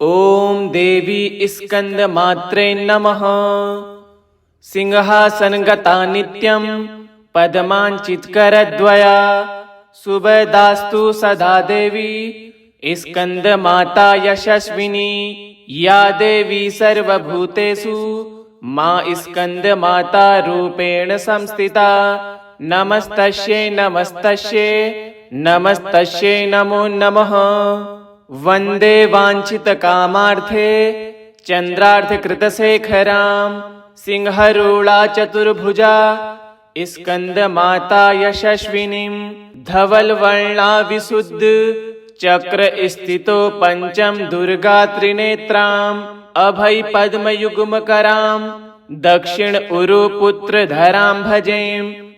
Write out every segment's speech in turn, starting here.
ओम देवी स्कंदमात्रे नमः। सिंहासनगता नित्यं पद्मांचितकरद्वया शुभदास्तु सदा देवी स्कंदमाता यशस्विनी या देवी सर्वभूतेषु मा स्कंदमाता रूपेण संस्थिता। नमस्तस्यै नमस्तस्यै नमस्तस्यै नमो नमः। वंदे वांछितकामार्थे चंद्रार्धकृतशेखरां सिंहरूढा चतुर्भुजा स्कंदमाता यशस्विनीं धवलवर्णा विशुद्ध चक्रस्थितो पंचम दुर्गा त्रिनेत्राम् अभय पद्मयुग्मकरां दक्षिण उरुपुत्रधरां भजें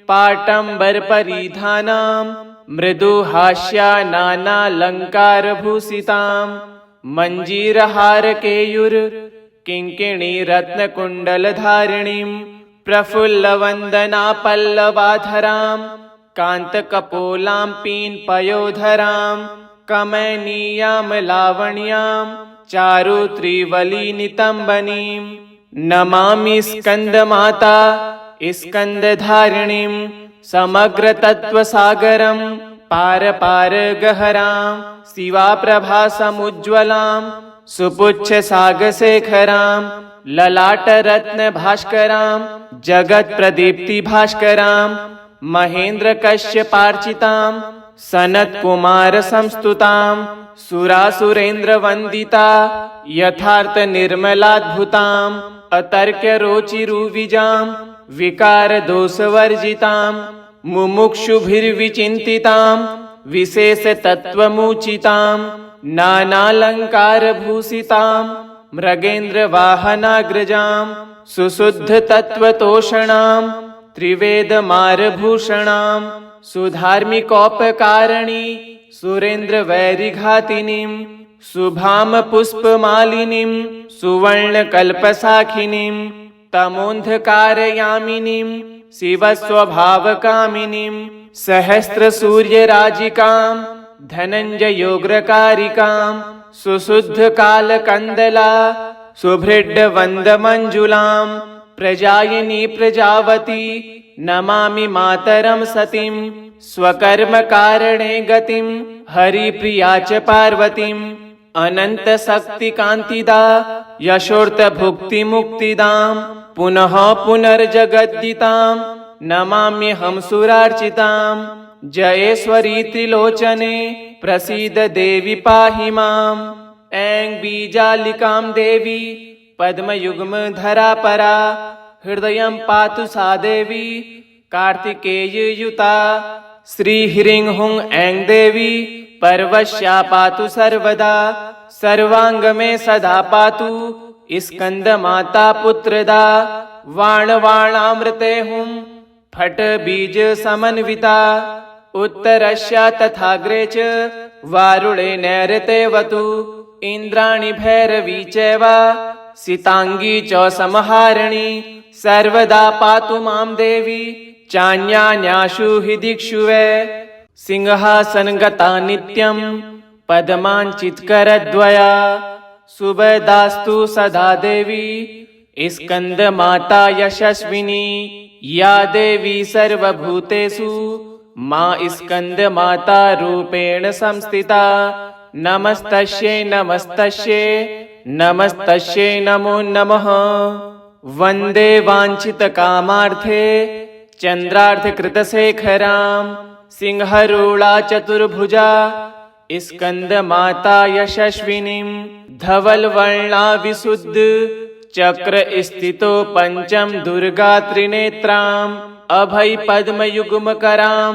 पाटम्बरपरिधानां मृदुहास्या नानालङ्कारभूषितां मञ्जीरहारकेयूर किङ्किणीरत्नकुण्डलधारिणीं प्रफुल्लवन्दना पल्लवाधरां कान्तकपोलां पीनपयोधरां कमनीयां लावण्यां चारुत्रिवलिनितम्बनीं नमामि स्कन्दमाता स्कन्दधारिणीं समग्रतत्त्वसागरं पारपारगहरां शिवाप्रभासमुज्ज्वलां सुपुच्छसागशेखरां ललाटरत्नभास्करां जगत्प्रदीप्तिभास्करां महेन्द्रकश्यपार्चितां सनत्कुमारसंस्तुतां सुरासुरेन्द्रवन्दिता यथार्थनिर्मलाद्भुतां अतर्क्यरोचिरुविजां विकारदोषवर्जितां मुमुक्षुभिर्विचिन्तितां विशेषतत्त्वमुचितां नानालङ्कारभूषितां मृगेन्द्रवाहनाग्रजां सुशुद्धतत्त्वतोषणां त्रिवेदमारभूषणां सुधार्मिकोपकारिणी सुरेन्द्रवैरिघातिनीं शुभां पुष्पमालिनीं सुवर्णकल्पशाखिनीं तमोन्धकारयामिनीं शिवस्वभावकामिनीं सहस्रसूर्यराजिकां धनञ्जयोग्रकारिकां सुशुद्धकालकन्दला सुभृड्डवन्दमञ्जुलां प्रजायिनी प्रजावती नमामि मातरं सतीं स्वकर्मकारणे गतिं हरिप्रिया च पार्वतीम् अनन्तशक्तिकान्तिदा यशोर्तभुक्तिमुक्तिदां पुनः पुनर्जगद्दितां नमाम्यहं सुरार्चितां जयेश्वरी त्रिलोचने प्रसीद देवी पाहि माम् ऐं बीजालिकां देवी पद्मयुग्मधरा हृदयं पातु सा देवी कार्तिकेययुता श्रीह्रीं हुं ऐं देवी पर्वश्या पातु सर्वदा सर्वांगमे सदा पातु स्कंदमाता पुत्रदा वाणवाणामृते हुं फट बीज समन्विता उत्तरस्या तथाग्रे च वारुणे नैऋतेवतु इंद्राणि भैरवी चैव सितांगी च समहारिणी सर्वदा पातु मां देवी चान्यान्यासु हि दिक्षु वै सिंहासनगता नित्यं पद्मांचितकरद्वया शुभदास्तु सदा देवी स्कंदमाता यशस्विनी या देवी सर्वभूतेषु मा स्कंदमाता रूपेण संस्थिता। नमस्तस्यै नमस्तस्यै नमस्तस्यै नमो नमः। वंदे वांछितकामार्थे चंद्रार्धकृतशेखरां सिंहरूढा चतुर्भुजा स्कंदमाता यशस्विनीं धवलवर्णा विशुद्ध चक्रस्थितो पंचम दुर्गा त्रिनेत्राम् अभय पद्मयुग्मकरां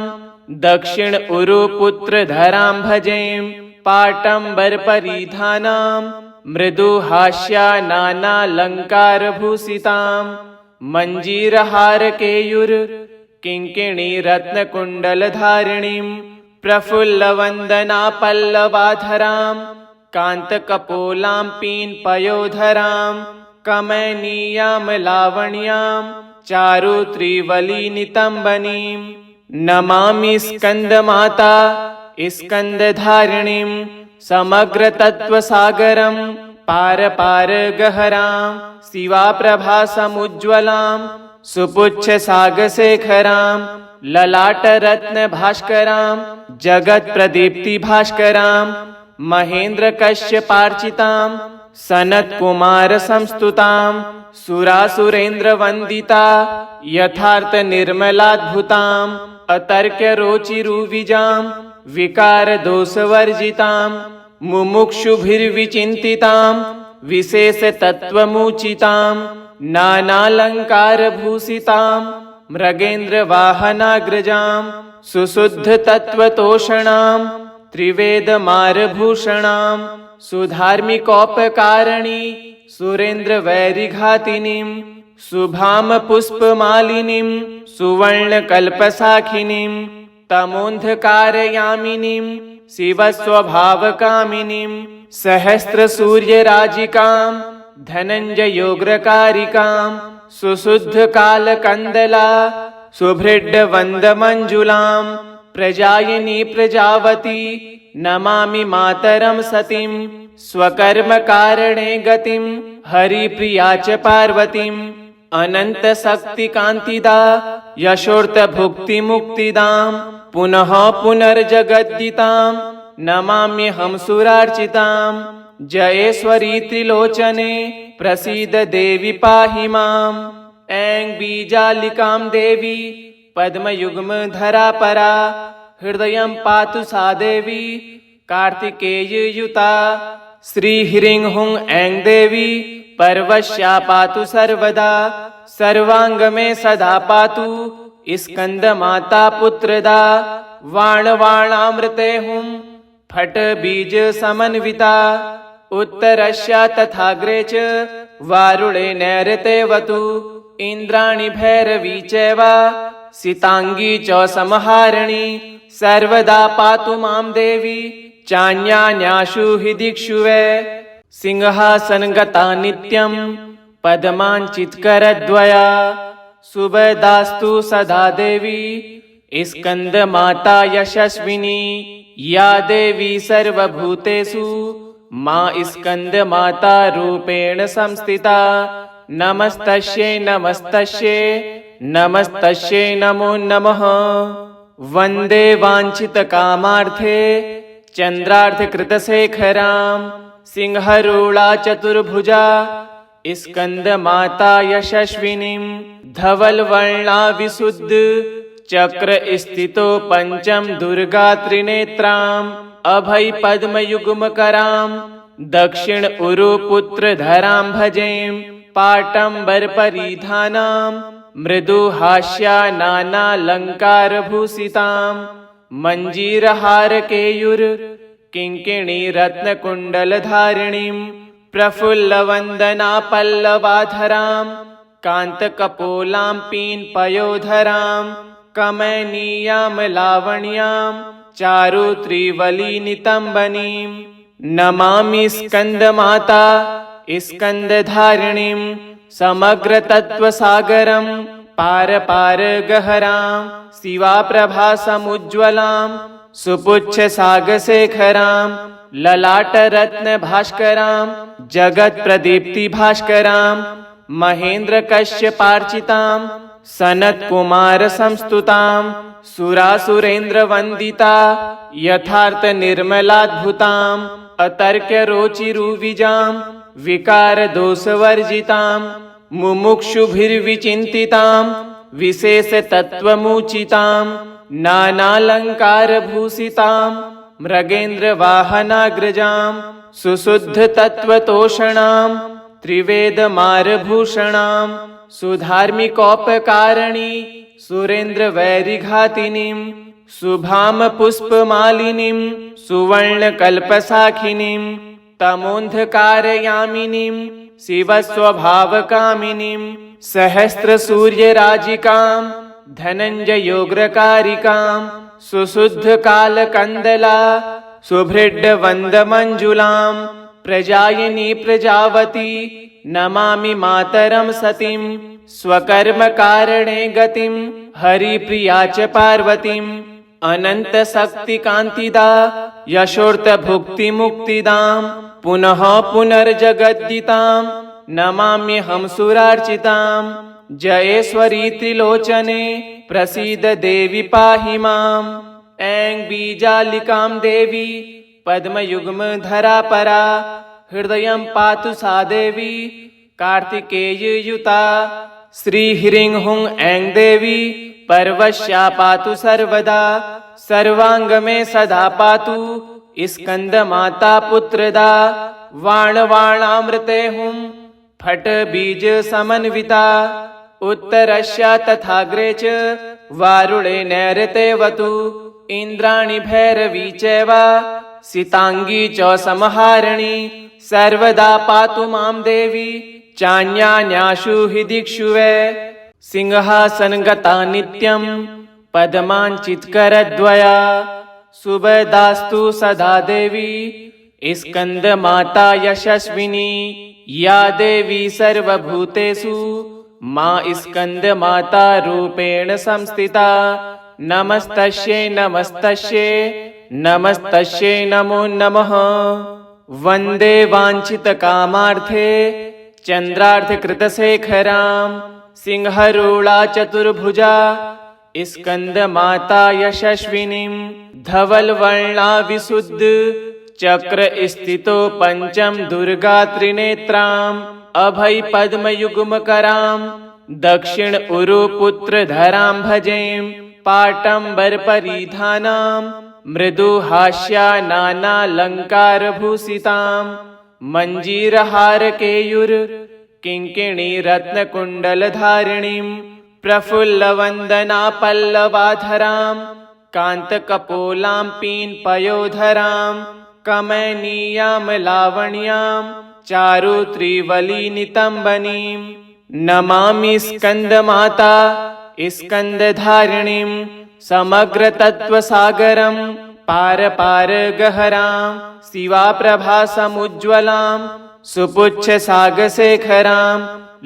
दक्षिण उरुपुत्रधरां भजें पाटम्बरपरिधानां मृदुहास्या नानालङ्कारभूषितां मञ्जीरहारकेयूर किङ्किणीरत्नकुण्डलधारिणीं प्रफुल्लवन्दना पल्लवाधरां कान्तकपोलां पीनपयोधरां कमनीयां लावण्यां चारुत्रिवलिनितम्बनीं नमामि स्कन्दमाता स्कन्दधारिणीं समग्रतत्त्वसागरं पार पार गहरां शिवाप्रभा समुज्ज्वलां सुपुच्छ सागशेखरां ललाट रत्न भास्करां जगत प्रदीप्ति भास्करां महेंद्र कश्यपार्चितां सनत कुमार संस्तुतां सुरासुरेंद्र वंदिता यथार्थ निर्मलाद्भुतां अतर्क्य रोचिरुविजां विकार दोष वर्जितां मुमुक्षुभिर्विचिन्तितां विशेष तत्वमुचितां नानालंकार भूषितां मृगेन्द्र वाहनाग्रजां सुशुद्ध तत्वतोषणां त्रिवेद मारभूषणां सुधार्मिकोपकारिणी सुरेंद्र वैरिघातिनीं शुभां पुष्पमालिनीं सुवर्ण कल्पसाखिनीं तमोन्धकारयामिनीं शिवस्वभावकामिनीं सहस्रसूर्यराजिकां धनञ्जयोग्रकारिकां सुशुद्धकालकन्दला सुभृड्डवन्दमञ्जुलां प्रजायिनी प्रजावती नमामि मातरं सतीं स्वकर्मकारणे गतिं हरिप्रिया च पार्वतीं अनन्तशक्तिकान्तिदा यशोर्तभुक्तिमुक्तिदां पुनः पुनर्जगद्दितां नमाम्यहं सुरार्चितां जयेश्वरी त्रिलोचने प्रसीद देवी पाहि माम् ऐं बीजालिकां देवी पद्मयुग्मधरा परा हृदयं पातु सा देवी कार्तिकेययुता श्रीह्रीं हुं ऐं देवी पर्वश्या पातु सर्वदा सर्वांगमे सदा पातु स्कंदमाता पुत्रदा वाणवाणामृते हुं फट बीज समन्विता उत्तरस्या तथाग्रे च वारुणे नैऋतेवतु इंद्राणि भैरवी चैव सीतांगी च समहारिणी सर्वदा पातु मां देवी चान्यान्याशु हि दिक्षु वै सिंहासनगता नित्यं पद्माञ्चितकरद्वया सुभदास्तु सदा देवी स्कंदमाता यशस्विनी या देवी सर्वभूतेषु मां स्कंदमाता रूपेण संस्थिता नमस्तस्यै नमस्तस्यै नमस्तस्यै नमो नमः वन्दे वाञ्छितकामार्थे चन्द्रार्धकृतशेखरां सिंहरूढा चतुर्भुजा स्कंदमाता यशस्विनीं धवलवर्णा विशुद्ध चक्र स्थितो पंचम दुर्गा त्रिनेत्राम् अभय पद्मयुग्मकरां दक्षिण उरुपुत्रधरां भजें पाटंबर परिधानां मृदुहास्या नानालंकारभूषितां मञ्जीरहारकेयूर किङ्किणी रत्नकुण्डलधारिणीं प्रफुल्लवन्दना पल्लवाधरां कान्तकपोलां पीनपयोधरां कमनीयां लावण्यां चारुत्रिवलिनितम्बनीं नमामि स्कन्दमाता स्कन्दधारिणीं समग्रतत्त्वसागरं पार पार गहरां शिवाप्रभा समुज्ज्वलां सुपुच्छ सागशेखरां ललाटरत्न भास्करां जगत प्रदीप्ति भास्करां महेंद्र कश्यपार्चितां सनत कुमार संस्तुतां सुरासुरेंद्र वंदिता यथार्थ निर्मलाद्भुतां अतर्क्य रोचिरुविजां विकार दोष वर्जितां मुमुक्षुभिर्विचिन्तितां विशेष तत्वमुचितां नानालंकार भूषितां मृगेन्द्र वाहनाग्रजां सुशुद्ध तत्वतोषणां त्रिवेद मारभूषणां सुधार्मिकोपकारिणी सुरेंद्र वैरिघातिनीं शुभां पुष्पमालिनीं सुवर्ण कल्पसाखिनीं तमोन्धकारयामिनीं शिवस्वभावकामिनीं सहस्रसूर्यराजिकां धनञ्जयोग्रकारिकां सुशुद्धकालकन्दला सुभृड्डवन्दमञ्जुलां प्रजायिनी प्रजावती नमामि मातरं सतीं स्वकर्मकारणे गतिं हरिप्रिया च पार्वतीं अनंत शक्ति कांतिदा यशोर्त भुक्ति मुक्तिदां पुनः पुनर्जगद्दितां नमाम्यहं सुरार्चितां जयेश्वरी त्रिलोचने प्रसीद देवी पाहि माम्। ऐं बीजालिकां देवी पद्मयुग्मधरा परा हृदयं पातु सा देवी कार्तिकेययुता। श्रीह्रीं हुं ऐं देवी पर्वश्या पातु सर्वदा सर्वांगमे सदा पातु स्कंदमाता पुत्रदा। वाणवाणामृते हुं फट बीज समन्विता उत्तरस्या तथाग्रे च वारुणे नैऋते वतु इंद्राणि भैरवी चैव सितांगी च समहारिणी सर्वदा पातु मां देवी चान्यान्याशु हि दिक्षु वै। सिंहासनगता नित्यं पद्माञ्चितकरद्वया सुभदास्तु सदा देवी स्कंदमाता यशस्विनी या देवी सर्वभूतेषु मां स्कंदमाता रूपेण संस्थिता। नमस्तस्यै नमस्तस्यै नमस्तस्यै नमो नमः। वन्दे वाञ्छितकामार्थे चन्द्रार्धकृतशेखरां सिंहरूढा चतुर्भुजा स्कंदमाता यशस्विनीं धवलवर्णा विशुद्ध चक्र स्थितो पंचम दुर्गा त्रिनेत्राम् अभय पद्मयुग्मकरां दक्षिण उरुपुत्रधरां भजें पाटम्बर परिधानां मृदुहास्या नानालङ्कारभूषितां मञ्जीरहार केयूर किङ्किणी रत्नकुण्डलधारिणीं प्रफुल्लवन्दना पल्लवाधरां कान्तकपोलां पीनपयोधरां कमनीयां लावण्यां चारुत्रिवलिनितम्बनीं नमामि स्कंदमाता स्कंदधारिणीं समग्रतत्त्वसागरं पार गहरां शिवाप्रभासमुज्ज्वलां सुपुच्छसागशेखरां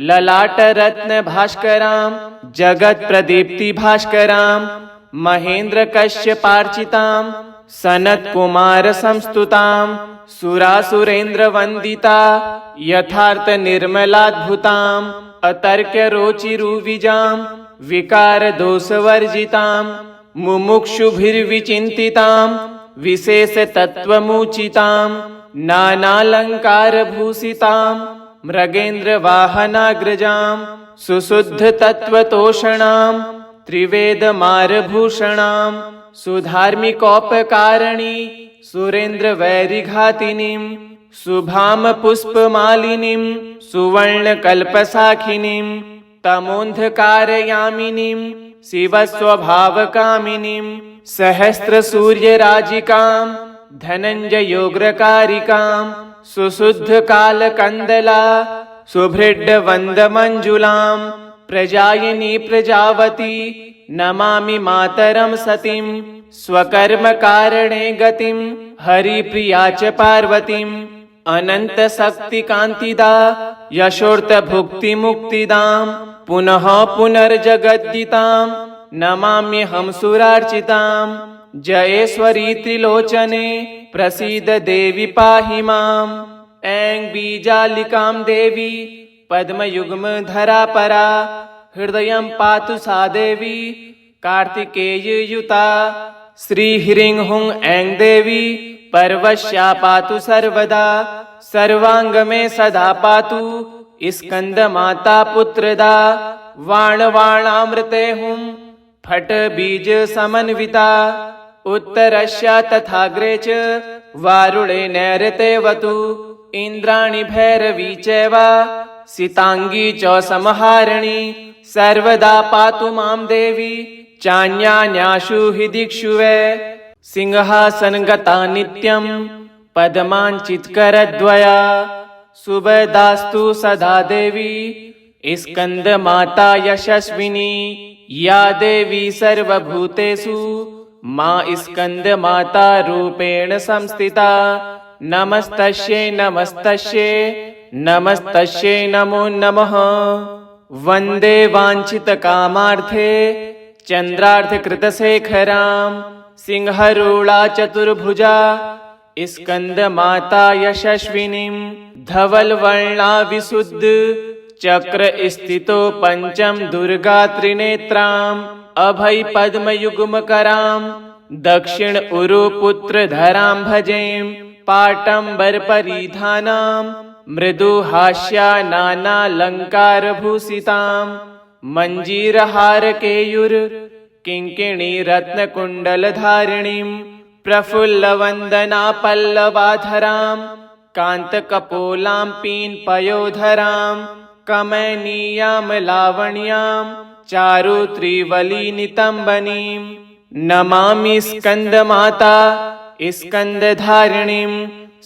ललाटरत्नभास्करां जगत्प्रदीप्तिभास्करां महेन्द्रकश्यपार्चितां सनत्कुमारसंस्तुतां सुरासुरेन्द्रवन्दिता यथार्थनिर्मलाद्भुतां अतर्क्यरोचिरुविजां विकारदोषवर्जितां मुमुक्षुभिर्विचिन्तितां विशेषतत्त्वमुचितां नानालङ्कारभूषितां मृगेन्द्रवाहनाग्रजां सुशुद्धतत्त्वतोषणां त्रिवेदमारभूषणां सुधार्मिकोपकारिणी सुरेन्द्रवैरिघातिनीं शुभां पुष्पमालिनीं सुवर्णकल्पशाखिनीं तमोन्धकारयामिनीं शिवस्वभावकामिनीं सहस्रसूर्यराजिकां धनञ्जयोग्रकारिकां सुशुद्धकालकन्दला सुभृड्डवन्दमञ्जुलां प्रजायिनी प्रजावती नमामि मातरं सतीं स्वकर्मकारणे गतिं हरिप्रिया च पार्वतीं अनन्तशक्तिकान्तिदा यशोर्तभुक्तिमुक्तिदां पुनः पुनर्जगद्दितां नमाम्यहं सुरार्चितां जयेश्वरी त्रिलोचने प्रसीद देवी पाहि माम्। ऐं बीजालिकां देवी पद्मयुग्मधरा परा हृदयं पातु सा देवी कार्तिकेययुता। श्रीह्रीं हुं ऐं देवी पर्वश्या पातु सर्वदा सर्वांगमे सदा पातु स्कंदमाता पुत्रदा। वाणवाणामृते हुं फट बीज समन्विता उत्तरस्या तथाग्रे च वारुणे नैऋते वतु इंद्राणि भैरवी चैव सितांगी च समहारिणी सर्वदा पातु मां देवी चान्यान्याशु हि दिक्षु वै। सिंहासनगता नित्यं पद्माञ्चितकरद्वया सुभदास्तु सदा देवी स्कंदमाता यशस्विनी या देवी सर्वभूतेषु मां स्कंदमाता रूपेण संस्थिता। नमस्तस्यै नमस्तस्यै नमस्तस्यै नमो नमः। वन्दे वाञ्छितकामार्थे चन्द्रार्धकृतशेखरां सिंहरूढा चतुर्भुजा स्कंदमाता यशस्विनीं धवलवर्णा विशुद्ध चक्र स्थितो पंचम दुर्गा त्रिनेत्राम् अभय पद्मयुग्मकरां दक्षिण उरु पुत्र धरां भजें पाटंबर परिधानां मृदु हास्या नानालंकार भूषितां मंजीरहार केयूर किंकिणी रत्न कुंडल धारिणीं प्रफुल्ल वंदना पल्लवाधरां कांत कपोलां पीन पयोधरां कमनीयां लावण्यां चारु त्रिवली नितंबनीं नमामि स्कंदमाता स्कंदधारिणीं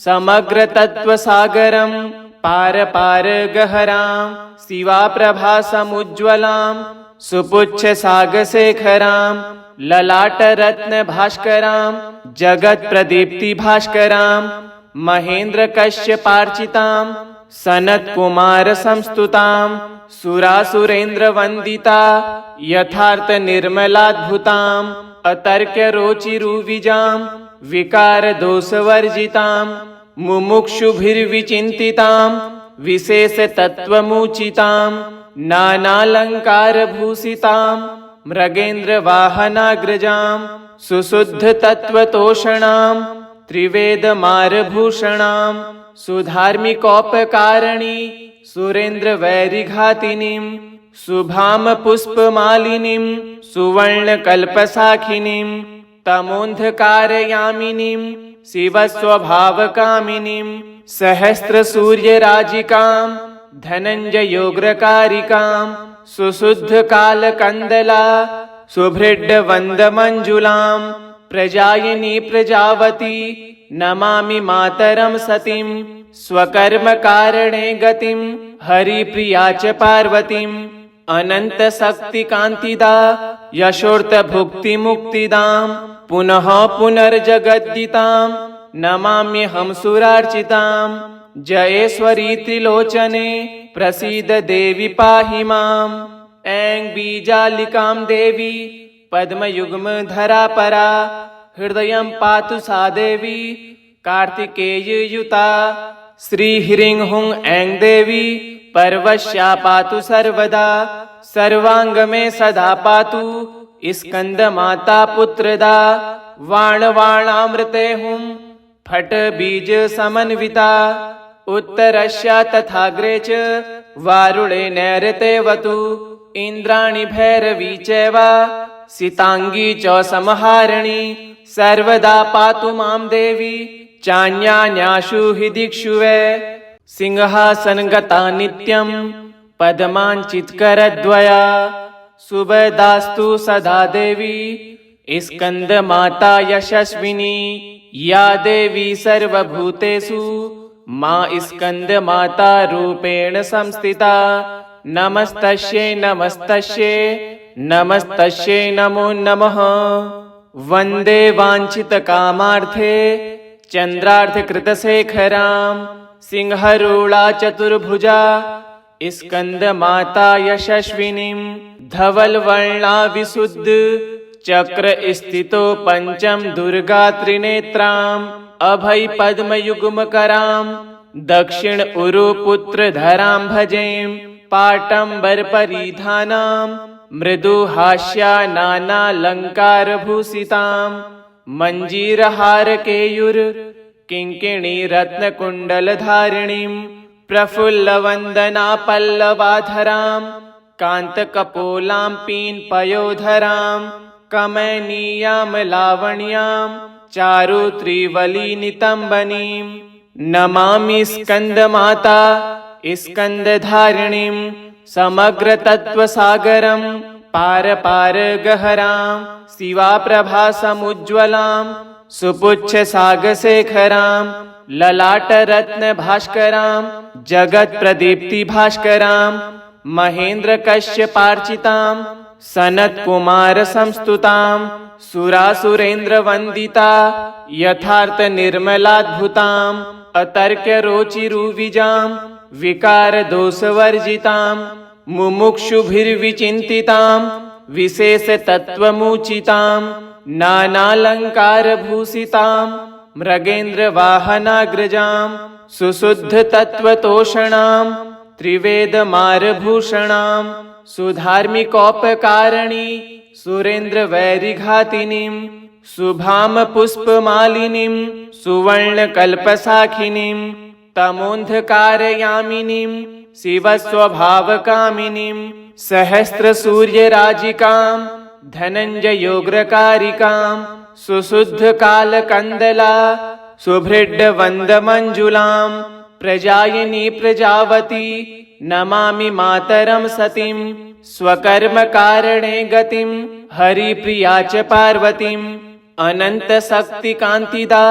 समग्र तत्व सागरं पार पार गहरां शिवा समुज्ज्वलां सुपुच्छ सागशेखरां ललाट रत्न भास्करां जगत प्रदीप्ति भास्करां महेंद्र कश्यपार्चितां सनत कुमार संस्तुतां सुरासुरेंद्र वंदिता यथार्थ निर्मलाद्भुतां अतर्क्य रोचिरुविजां विकार दोष वर्जितां मुमुक्षुभिर्विचिन्तितां विशेष तत्वमुचितां नानालंकार भूषितां मृगेन्द्र वाहनाग्रजां सुशुद्ध तत्वतोषणां त्रिवेद मारभूषणां सुधार्मिकोपकारिणी सुरेंद्र वैरिघातिनीं शुभां पुष्पमालिनीं सुवर्ण कल्पसाखिनीं तमोन्धकारयामिनीं शिवस्वभावकामिनीं सहस्र सूर्यराजिकां धनञ्जयोग्रकारिकां सुशुद्ध कालकन्दला सुभृड्ड वन्दमञ्जुलां प्रजायिनी प्रजावती नमामि मातरं सतीं स्वकर्म कारणे गतिं हरिप्रिया च पार्वतीं अनंत शक्ति कांतिदा यशोर्त भुक्ति मुक्तिदां पुनः पुनर्जगद्दितां नमाम्यहं सुरार्चितां जयेश्वरी त्रिलोचने प्रसीद देवी पाहि माम् ऐं बीजालिकां देवी पद्मयुग्म धरा परा हृदयं पातु सा देवी कार्तिकेययुता श्रीह्रीं हुं ऐं देवी पर्वश्या पातु सर्वदा सर्वांग में सदा पातु स्कंद माता पुत्रदा वाणवाणामृते हुं फट बीज समन्विता उत्तरस्या तथाग्रे च वारुणे नैऋते वतु इंद्राणि भैरवी चैवा सितांगी च समहारिणी सर्वदा पातु मां देवी चान्यान्याशु हि दिक्षु वै सिंहासनगता नित्यं पद्माञ्चितकरद्वया सुभदास्तु सदा देवी स्कंदमाता यशस्विनी या देवी सर्वभूतेषु मा स्कंदमाता रूपेण संस्थिता नमस्तस्यै नमस्तस्यै नमस्तस्यै नमो नमः वन्दे वाञ्छितकामार्थे चन्द्रार्धकृतशेखरां सिंहरूढा चतुर्भुजा स्कंदमाता यशस्विनीं धवलवर्णा विशुद्ध चक्र स्थितो पंचम दुर्गा त्रिनेत्राम् अभय पद्मयुग्मकरां दक्षिण उरु पुत्र धरां भजें पाटंबर परिधानां मृदु हास्या नानालंकार भूषितां मंजीरहार केयूर किंकिणी रत्न कुंडल धारिणीं प्रफुल्ल वंदना पल्लवाधरां कांत कपोलां पीन पयोधरां कमनीयां लावण्यां चारु त्रिवली नितंबनीं नमामि स्कंदमाता स्कंदधारिणीं समग्र तत्व सागरं पार पार गहरां शिवा समुज्ज्वलां सुपुच्छ सागशेखरां ललाट रत्न भास्करां जगत प्रदीप्ति भास्करां महेंद्र कश्यपार्चितां सनत कुमार संस्तुतां सुरासुरेंद्र वंदिता यथार्थ निर्मलाद्भुतां अतर्क्य रोचिरुविजां विकार दोष वर्जितां मुमुक्षुभिर्विचिन्तितां विशेष तत्वमुचितां नानालङ्कारभूषितां मृगेन्द्रवाहनाग्रजां सुशुद्धतत्त्वतोषणां त्रिवेदमारभूषणां सुधार्मिकोपकारिणी सुरेन्द्रवैरिघातिनीं शुभां पुष्पमालिनीं सुवर्णकल्पशाखिनीं तमोन्धकारयामिनीं शिवस्वभावकामिनीं सहस्रसूर्यराजिकां धनञ्जयोग्रकारिकां सुशुद्धकालकन्दला सुभृड्डवन्दमञ्जुलां प्रजायिनी प्रजावती नमामि मातरं सतीं स्वकर्मकारणे गतिं हरिप्रिया च पार्वतीम् अनन्तशक्तिकान्तिदा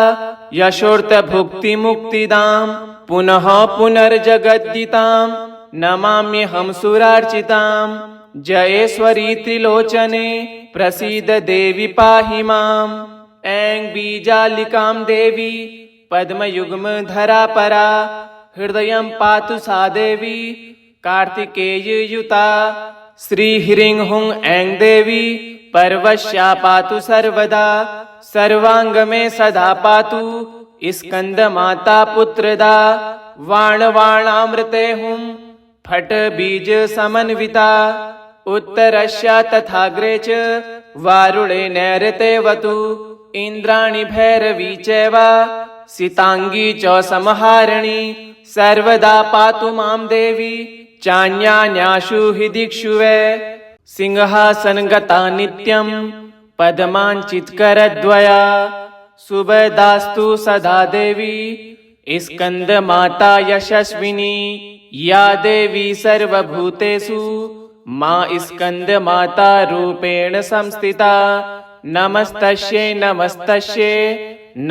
यशोर्तभुक्तिमुक्तिदां पुनः पुनर्जगद्दितां नमाम्यहं सुरार्चितां जयेश्वरी त्रिलोचने प्रसीद देवी पाहि माम् ऐं बीजालिकां देवी पद्मयुग्मधरा हृदयं पातु सा देवी कार्तिकेययुता श्रीह्रीं हुं ऐं देवी पर्वश्या पातु सर्वदा सर्वांगमे सदा पातु स्कंदमाता पुत्रदा वाणवाणामृते हुं फट बीज समन्विता उत्तरस्या तथाग्रे च वारुणे नैऋतेवतु इंद्राणि भैरवी चैव सितांगी च समहारिणी सर्वदा पातु मां देवी चान्यान्याशु हि दिक्षु वै सिंहासनगता नित्यं पद्माञ्चितकरद्वया सुभदास्तु सदा देवी स्कन्दमाता यशस्विनी या देवी सर्वभूतेषु मा स्कन्दमाता रूपेण संस्थिता नमस्तस्यै नमस्तस्यै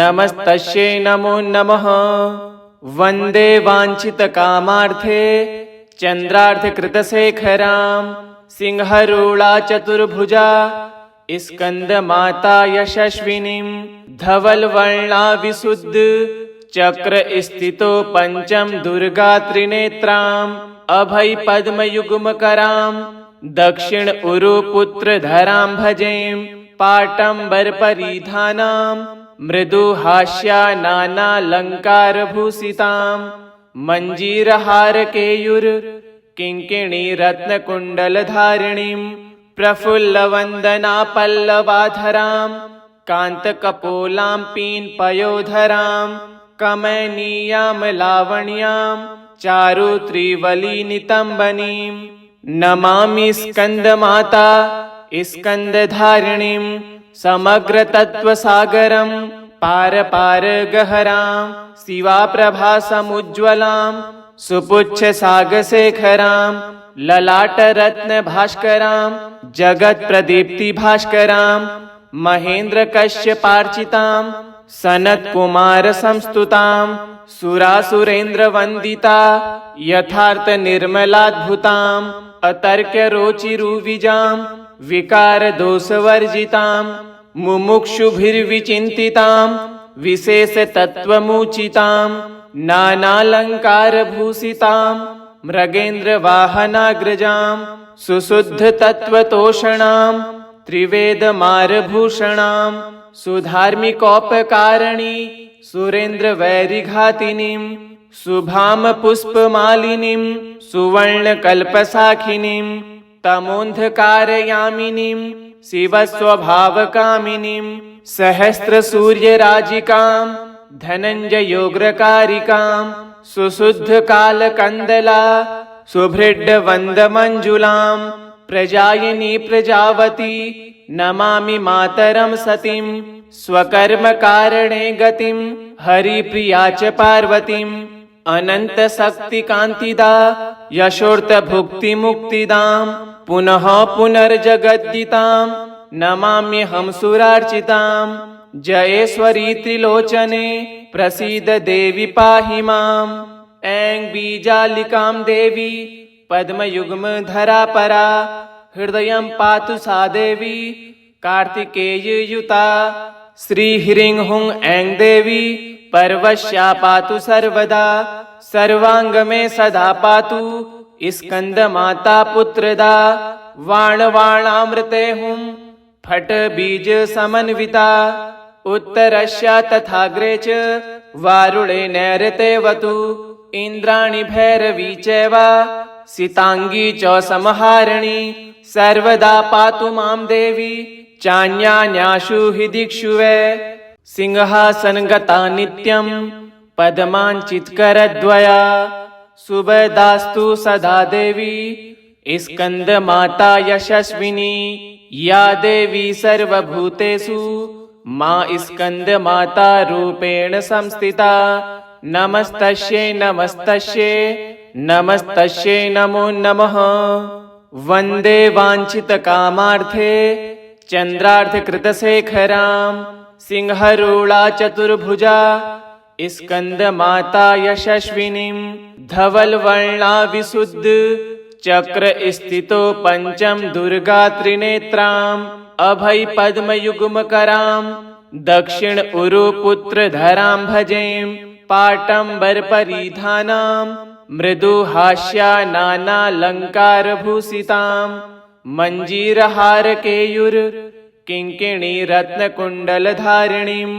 नमस्तस्यै नमो नमः वन्दे वाञ्छितकामार्थे चन्द्रार्धकृतशेखरां सिंहरूढा चतुर्भुजा स्कन्दमाता यशस्विनीं धवलवर्णा विशुद्ध चक्र स्थितो पंचम दुर्गा त्रिनेत्राम् अभय पद्मयुग्मकरां दक्षिण उरुपुत्रधरां भजें पाटम्बर परिधानां मृदुहास्या नानालङ्कारभूषितां मञ्जीरहारकेयुर किङ्किणी रत्नकुण्डलधारिणीं प्रफुल्लवन्दना पल्लवाधरां कान्तकपोलां पीनपयोधरां कमनीयां लावण्यां चारुत्रिवलिनितम्बनीं नमामि स्कन्दमाता स्कन्दधारिणीं समग्रतत्त्वसागरं पार गहरां शिवाप्रभासमुज्ज्वलां सुपुच्छसागशेखरां ललाटरत्नभास्करां जगत्प्रदीप्तिभास्करां महेन्द्रकश्यपार्चितां सनत्कुमारसंस्तुतां सुरासुरेन्द्रवन्दिता यथार्थनिर्मलाद्भुतां अतर्क्यरोचिरुविजां विकारदोषवर्जितां मुमुक्षुभिर्विचिन्तितां विशेषतत्त्वमुचितां नानालङ्कारभूषितां मृगेन्द्रवाहनाग्रजां सुशुद्धतत्त्वतोषणां त्रिवेदमारभूषणां सुधार्मिकोपकारिणी सुरेन्द्रवैरिघातिनीं शुभां पुष्पमालिनीं सुवर्णकल्पशाखिनीं तमोन्धकारयामिनीं शिवस्वभावकामिनीं सहस्रसूर्यराजिकां धनञ्जयोग्रकारिकां सुशुद्धकालकन्दला सुभृड्डवन्दमञ्जुलां प्रजायिनी प्रजावती नमामि मातरं सतीं स्वकर्मकारणे गतिं हरिप्रिया च पार्वतीम् अनन्तशक्तिकान्तिदा यशोर्तभुक्तिमुक्तिदां पुनः पुनर्जगद्दितां नमाम्यहं सुरार्चितां जयेश्वरी त्रिलोचने प्रसीद देवी पाहि माम् ऐं बीजालिकां देवी पद्मयुग्मधरा हृदयं पातु सा देवी कार्तिकेययुता श्रीह्रीं हुं ऐं देवी पर्वश्या पातु सर्वदा सर्वांगमे सदा पातु स्कन्दमाता पुत्रदा वाणवाणामृते हुं फट बीज समन्विता उत्तरस्या तथाग्रे च वारुणे नैऋतेवतु इंद्राणि भैरवी चैव सितांगी च समहारिणी सर्वदा पातु मां देवी चान्यान्याशु हि दिक्षु वै सिंहासनगता नित्यं पद्माञ्चितकरद्वया सुभदास्तु सदा देवी स्कंदमाता यशस्विनी या देवी सर्वभूतेषु मा स्कंदमाता रूपेण संस्थिता नमस्तस्यै नमस्तस्यै नमस्तस्यै नमो नमः। वंदे वाञ्छितकामार्थे चंद्रार्धकृतशेखरां सिंहरूढा चतुर्भुजा स्कंदमाता यशस्विनीं धवलवर्णा विशुद्ध चक्र स्थितो पंचम दुर्गा त्रिनेत्राम् अभय पद्मयुग्मकरां दक्षिण उरुपुत्रधरां भजें पाटंबर परिधानां मृदुहास्या नानालंकारभूषितां मंजीरहारकेयूर किंकिणी रत्नकुण्डलधारिणीं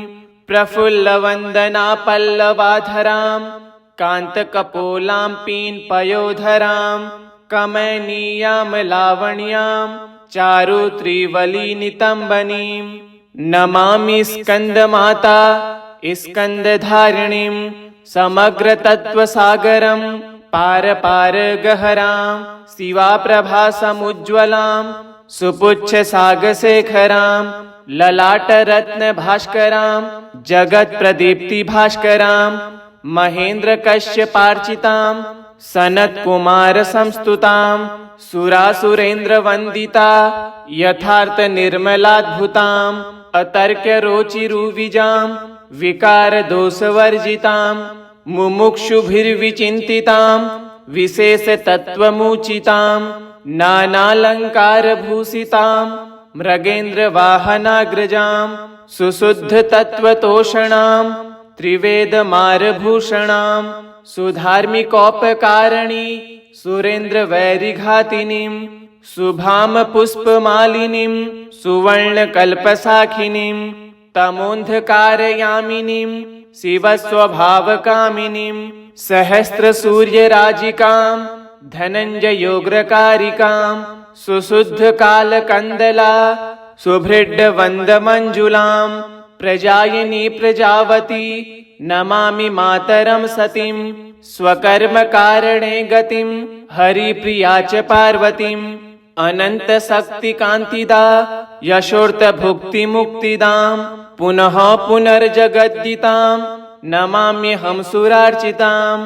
प्रफुल्लवन्दना पल्लवाधरां कान्तकपोलां पीनपयोधरां कमनीयां लावण्यां चारुत्रिवलिनितम्बनीं नमामि स्कन्दमाता स्कन्दधारिणीं समग्रतत्त्वसागरं पारपारगहरां शिवाप्रभासमुज्ज्वलां सुपुच्छसागशेखरां ललाटरत्नभास्करां जगत्प्रदीप्तिभास्करां महेन्द्रकश्यपार्चितां सनत्कुमारसंस्तुतां सुरासुरेन्द्रवन्दिता यथार्थनिर्मलाद्भुतां अतर्क्यरोचिरुविजां विकारदोषवर्जितां मुमुक्षुभिर्विचिन्तितां विशेषतत्त्वमुचितां नानालङ्कारभूषितां मृगेन्द्रवाहनाग्रजां सुशुद्धतत्त्वतोषणां त्रिवेदमारभूषणां सुधार्मिकोपकारिणी सुरेन्द्रवैरिघातिनीं शुभां पुष्पमालिनीं सुवर्णकल्पशाखिनीं तमोन्धकारयामिनीं शिवस्वभावकामिनीं सहस्रसूर्यराजिकां धनञ्जयोग्रकारिकां सुशुद्धकालकन्दला सुभृड्डवन्दमञ्जुलां प्रजायिनी प्रजावती नमामि मातरं सतीं स्वकर्मकारणे गतिं हरिप्रिया च पार्वतीं अनन्तशक्तिकान्तिदा यशोर्तभुक्तिमुक्तिदां पुनः पुनर्जगद्दितां नमाम्यहं सुरार्चितां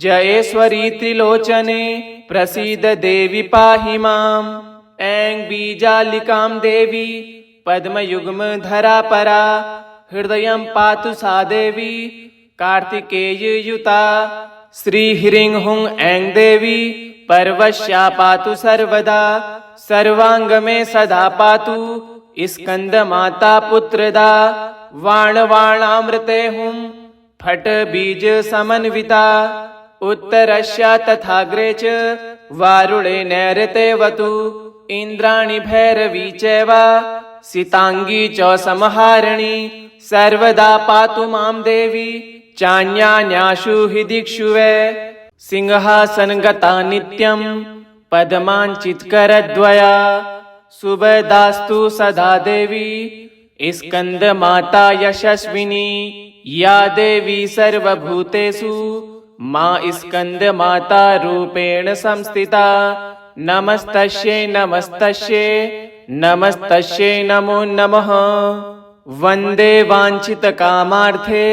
जयेश्वरी त्रिलोचने प्रसीद देवी पाहि माम् ऐं बीजालिकां देवी पद्मयुग्मधरा हृदयं पातु सा देवी कार्तिकेययुता श्रीह्रीं हुं ऐं देवी पर्वश्या पातु सर्वदा सर्वांगमे सदा पातु स्कंदमाता पुत्रदा वाणवाणामृते हुं फट बीज समन्विता उत्तरस्या तथाग्रे च वारुणे नैऋतेवतु इंद्राणि भैरवी चैव सितांगी च समहारिणी सर्वदा पातु मां देवी चान्यान्याशु हि दिक्षु वै सिंहासनगता नित्यं पद्माञ्चितकरद्वया सुभदास्तु सदा देवी स्कंदमाता यशस्विनी या देवी सर्वभूतेषु मा स्कंदमाता रूपेण संस्थिता नमस्तस्यै नमस्तस्यै नमस्तस्यै नमो नमः। वंदे वाञ्छितकामार्थे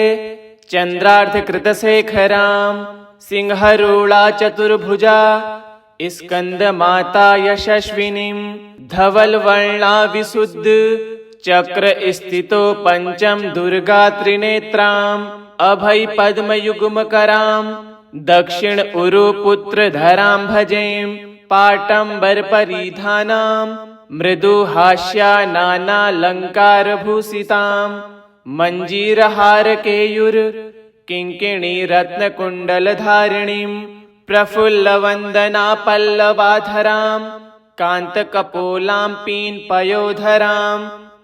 चंद्रार्धकृतशेखरां सिंहरूढा चतुर्भुजा स्कंदमाता यशस्विनीं धवलवर्णा विशुद्ध चक्र स्थितो पंचम दुर्गा त्रिनेत्राम् अभय पद्मयुग्मकरां दक्षिण उरुपुत्रधरां भजें पाटंबर परिधानां मृदुहास्या नानालंकारभूषितां मंजीरहारकेयूर किंकिणी रत्नकुण्डलधारिणीं प्रफुल्लवन्दना पल्लवाधरां कान्तकपोलां पीनपयोधरां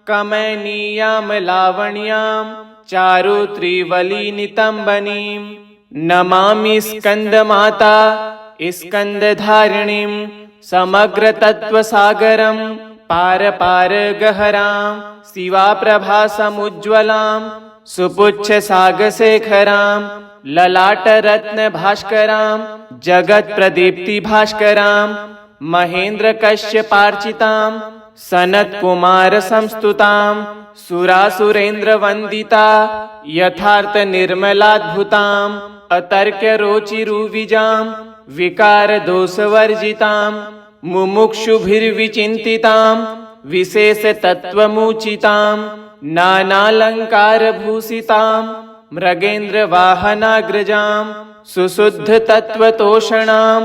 कमनीयां लावण्यां चारुत्रिवलिनितम्बनीं नमामि स्कन्दमाता स्कन्दधारिणीं समग्रतत्त्वसागरं पारपारगहरां शिवाप्रभासमुज्ज्वलां सुपुच्छसागशेखरां ललाटरत्नभास्करां जगत्प्रदीप्तिभास्करां महेन्द्रकश्यपार्चितां सनत्कुमारसंस्तुतां सुरासुरेन्द्रवन्दिता यथार्थनिर्मलाद्भुतां अतर्क्यरोचिरुविजां विकारदोषवर्जितां मुमुक्षुभिर्विचिन्तितां विशेषतत्त्वमुचितां नानालङ्कारभूषितां मृगेन्द्रवाहनाग्रजां सुशुद्धतत्त्वतोषणां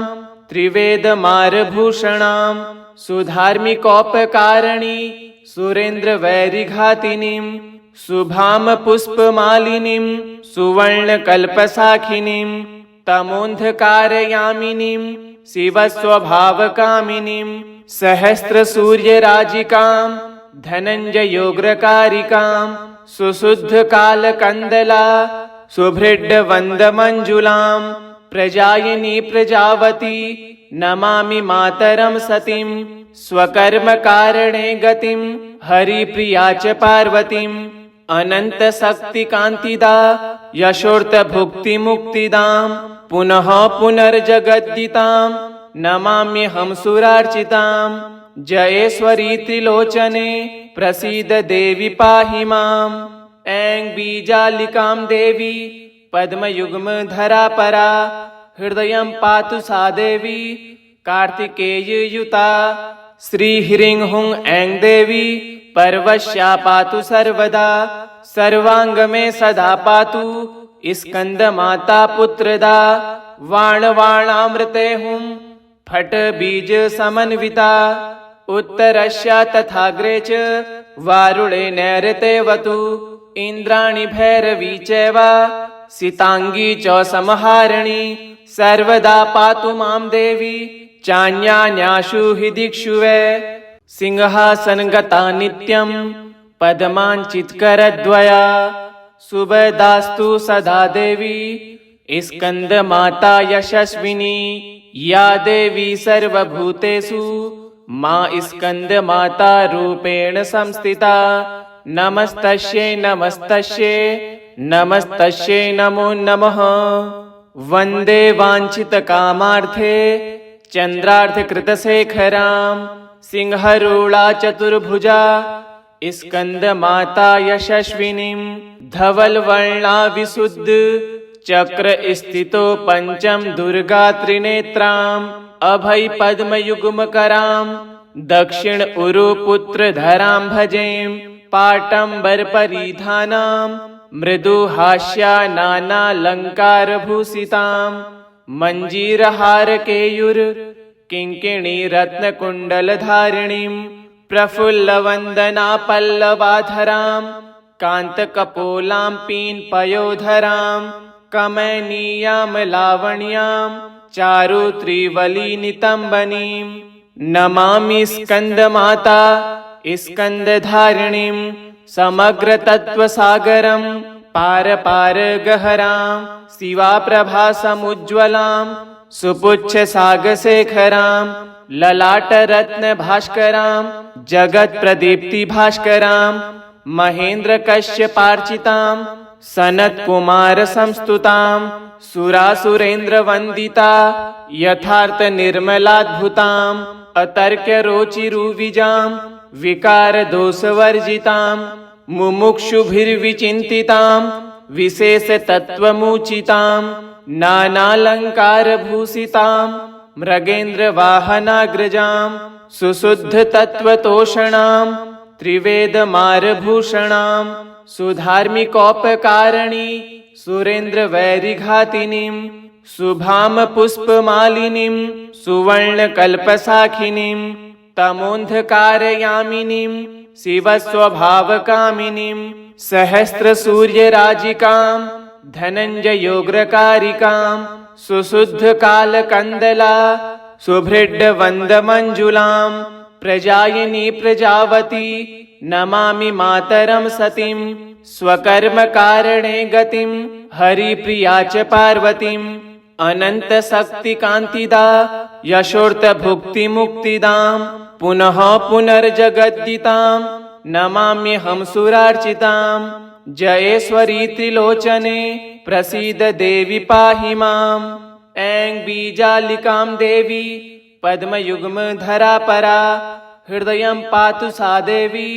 त्रिवेदमारभूषणां सुधार्मिकोपकारिणी सुरेन्द्रवैरिघातिनीं शुभां पुष्पमालिनीं सुवर्णकल्पशाखिनीं तमोन्धकारयामिनीं शिवस्वभावकामिनीं सहस्रसूर्यराजिकां धनञ्जयोग्रकारिकां सुशुद्धकालकन्दला सुभृड्डवन्दमञ्जुलां प्रजायिनी प्रजावती नमामि मातरं सतीं स्वकर्मकारणे गतिं हरिप्रिया च पार्वतीं अनन्तशक्तिकान्तिदा यशोर्तभुक्तिमुक्तिदां पुनः पुनर्जगद्दितां नमाम्यहं सुरार्चितां जयेश्वरी त्रिलोचने प्रसीद देवी पाहि माम् ऐं बीजालिकां देवी पद्मयुग्मधरा परा हृदयं पातु सा देवी कार्तिकेययुता श्रीह्रीं हुं ऐं देवी पर्वश्या पातु सर्वदा सर्वाङ्गमे सदा पातु स्कन्दमाता पुत्रदा वाणवाणामृते हुं फट बीज समन्विता उत्तरस्या तथाग्रे च वारुणे नैऋतेवतु इन्द्राणि भैरवी चैव सिताङ्गी च समहारिणी सर्वदा पातु मां देवी चान्यान्याशु हि दिक्षु वै सिंहासनगता नित्यं पद्माञ्चितकरद्वया सुभदास्तु सदा देवी स्कन्दमाता यशस्विनी या देवी सर्वभूतेषु मा स्कन्दमाता रूपेण संस्थिता नमस्तस्यै नमस्तस्यै नमस्तस्यै नमो नमः वन्दे वाञ्छितकामार्थे चन्द्रार्धकृतशेखरां सिंहरूढा चतुर्भुजा स्कन्दमाता यशस्विनीं धवलवर्णा विशुद्ध चक्रस्थितो पञ्चम दुर्गा त्रिनेत्राम् अभयपद्मयुग्मकरां दक्षिण उरुपुत्रधरां भजें पाटम्बरपरिधानां मृदुहास्या नानालङ्कारभूषितां मञ्जीरहारकेयूर किङ्किणीरत्नकुण्डलधारिणीं प्रफुल्लवन्दना पल्लवाधरां कान्तकपोलां पीनपयोधरां कमनीयां लावण्यां चारुत्रिवलिनितम्बनीं नमामि स्कन्दमाता स्कन्दधारिणीं समग्रतत्त्वसागरं पारपारगहरां शिवाप्रभासमुज्ज्वलां सुपुच्छसागशेखरां ललाटरत्नभास्करां जगत्प्रदीप्तिभास्करां महेन्द्रकश्यपार्चितां सनत्कुमारसंस्तुतां सुरासुरेन्द्रवन्दिता यथार्थनिर्मलाद्भुतां अतर्क्यरोचिरुविजां विकारदोषवर्जितां मुमुक्षुभिर्विचिन्तितां विशेषतत्त्वमुचितां नानालङ्कारभूषितां मृगेन्द्रवाहनाग्रजां सुशुद्धतत्त्वतोषणां त्रिवेदमारभूषणां सुधार्मिकोपकारिणी सुरेन्द्रवैरिघातिनीं शुभां पुष्पमालिनीं सुवर्णकल्पशाखिनीं तमोन्धकारयामिनीं शिवस्वभावकामिनीं सहस्रसूर्यराजिकां धनञ्जयोग्रकारिकां सुशुद्धकालकन्दला सुभृड्डवन्दमञ्जुलां प्रजायिनी प्रजावती नमामि मातरं सतीं स्वकर्मकारणे गतिं हरिप्रिया च पार्वतीम् अनन्तशक्तिकान्तिदा यशोर्तभुक्तिमुक्तिदां पुनः पुनर्जगद्दितां नमाम्यहं सुरार्चितां जयेश्वरी त्रिलोचने प्रसीद देवी पाहि माम् ऐं बीजालिकां देवी पद्मयुग्मधरा परा हृदयं पातु सा देवी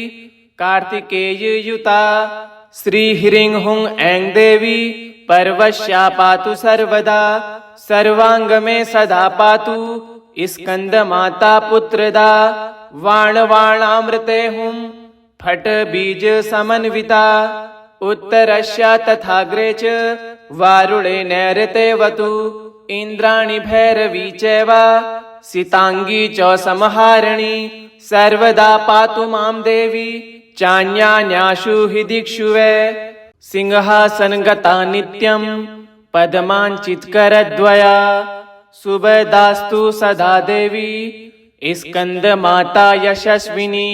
कार्तिकेययुता श्रीह्रीं हुं ऐं देवी पर्वश्या पातु सर्वदा सर्वांग में सदा पातु स्कंदमाता पुत्रदा वाणवाणामृते हुं फट बीज समन्विता उत्तरस्या तथाग्रे च वारुणे नैऋतेवतु इंद्राणि भैरवी चैव सितांगी च समहारिणी सर्वदा पातु मां देवी चान्यान्याशु हि दिक्षु वै सिंहासनगता नित्यं पद्माञ्चितकरद्वया सुभदास्तु सदा देवी स्कंदमाता यशस्विनी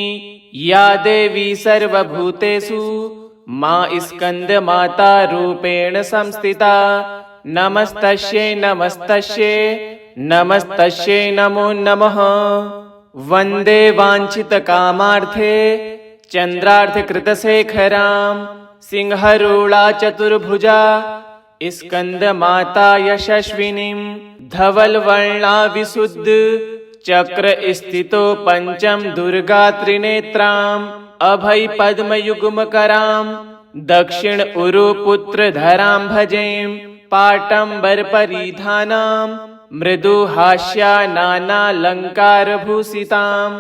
या देवी सर्वभूतेषु मां स्कंदमाता रूपेण संस्थिता नमस्तस्यै नमस्तस्यै नमस्तस्यै नमो नमः वन्दे वाञ्छितकामार्थे चन्द्रार्धकृतशेखरां सिंहरूढा चतुर्भुजा स्कंदमाता यशस्विनीं धवलवर्णा विशुद्ध चक्र स्थितो पंचम दुर्गा त्रिनेत्रां अभय पद्मयुग्मकरां दक्षिण उरुपुत्रधरां भजें पाटंबर परिधानां मृदुहास्या नानालंकारभूषितां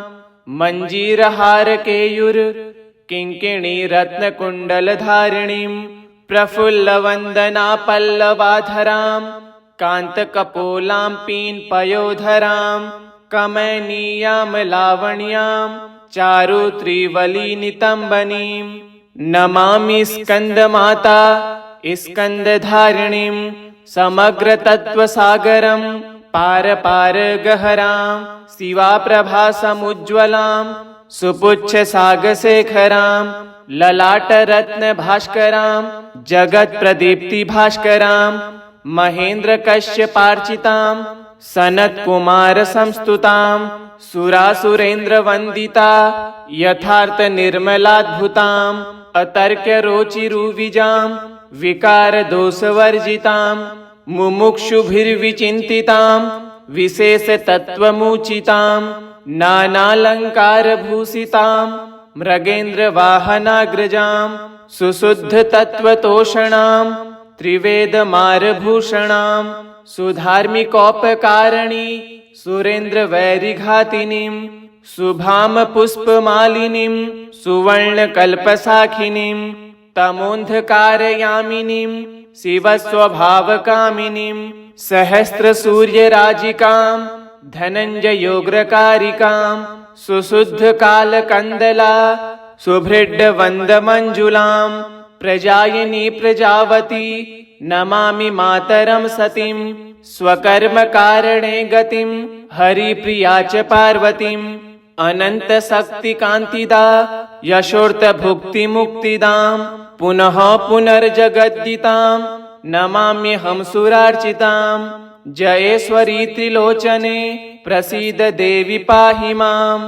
मंजीरहार केयूर किंकिणी रत्नकुण्डलधारिणीं प्रफुल्लवन्दना पल्लवाधरां कान्तकपोलां पीनपयोधरां कमनीयां लावण्यां चारुत्रिवलिनितम्बनीं नमामि स्कन्दमाता स्कन्दधारिणीं समग्रतत्त्वसागरं पार गहरां शिवाप्रभासमुज्ज्वलां सुपुच्छसागशेखरां ललाटरत्नभास्करां जगत्प्रदीप्तिभास्करां महेन्द्रकश्यपार्चितां सनत्कुमारसंस्तुतां सुरासुरेन्द्रवन्दिता यथार्थनिर्मलाद्भुतां अतर्क्यरोचिरुविजां विकारदोषवर्जितां मुमुक्षुभिर्विचिन्तितां विशेषतत्त्वमुचितां नानालङ्कारभूषितां मृगेन्द्रवाहनाग्रजां सुशुद्धतत्त्वतोषणां त्रिवेदमारभूषणां सुधार्मिकोपकारिणी सुरेन्द्रवैरिघातिनीं शुभां पुष्पमालिनीं सुवर्णकल्पशाखिनीं तमोन्धकारयामिनीं शिवस्वभावकामिनीं सहस्रसूर्यराजिकां धनञ्जयोग्रकारिकां सुशुद्धकालकन्दला सुभृड्डवन्दमञ्जुलां प्रजायिनी प्रजावती नमामि मातरं सतीं स्वकर्मकारणे गतिं हरिप्रिया च पार्वतीम् अनन्तशक्तिकान्तिदा यशोर्तभुक्तिमुक्तिदां पुनः पुनर्जगद्दितां नमाम्यहं सुरार्चितां जयेश्वरी त्रिलोचने प्रसीद देवी पाहि माम्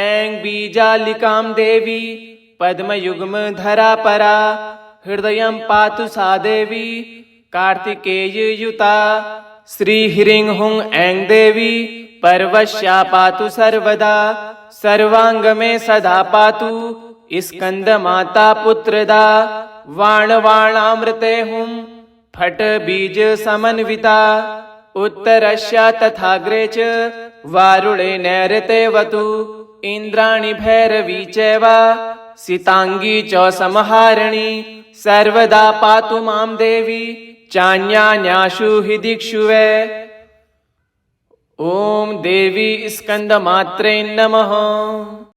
ऐं बीजालिकां देवी पद्मयुग्मधरा परा हृदयं पातु सा देवी कार्तिकेययुता श्रीह्रीं हुं ऐं देवी पर्वश्या पातु सर्वदा सर्वांग में सदा पातु स्कंदमाता पुत्रदा वाणवाणामृते हुं फट बीज समन्विता उत्तरस्या तथाग्रे च वारुणे नैऋतेवतु इंद्राणि भैरवी चैव सितांगी च समहारिणी सर्वदा पातु मां देवी चान्यान्याशु हि दिक्षु वै ॐ देवी स्कंदमात्रे नमः।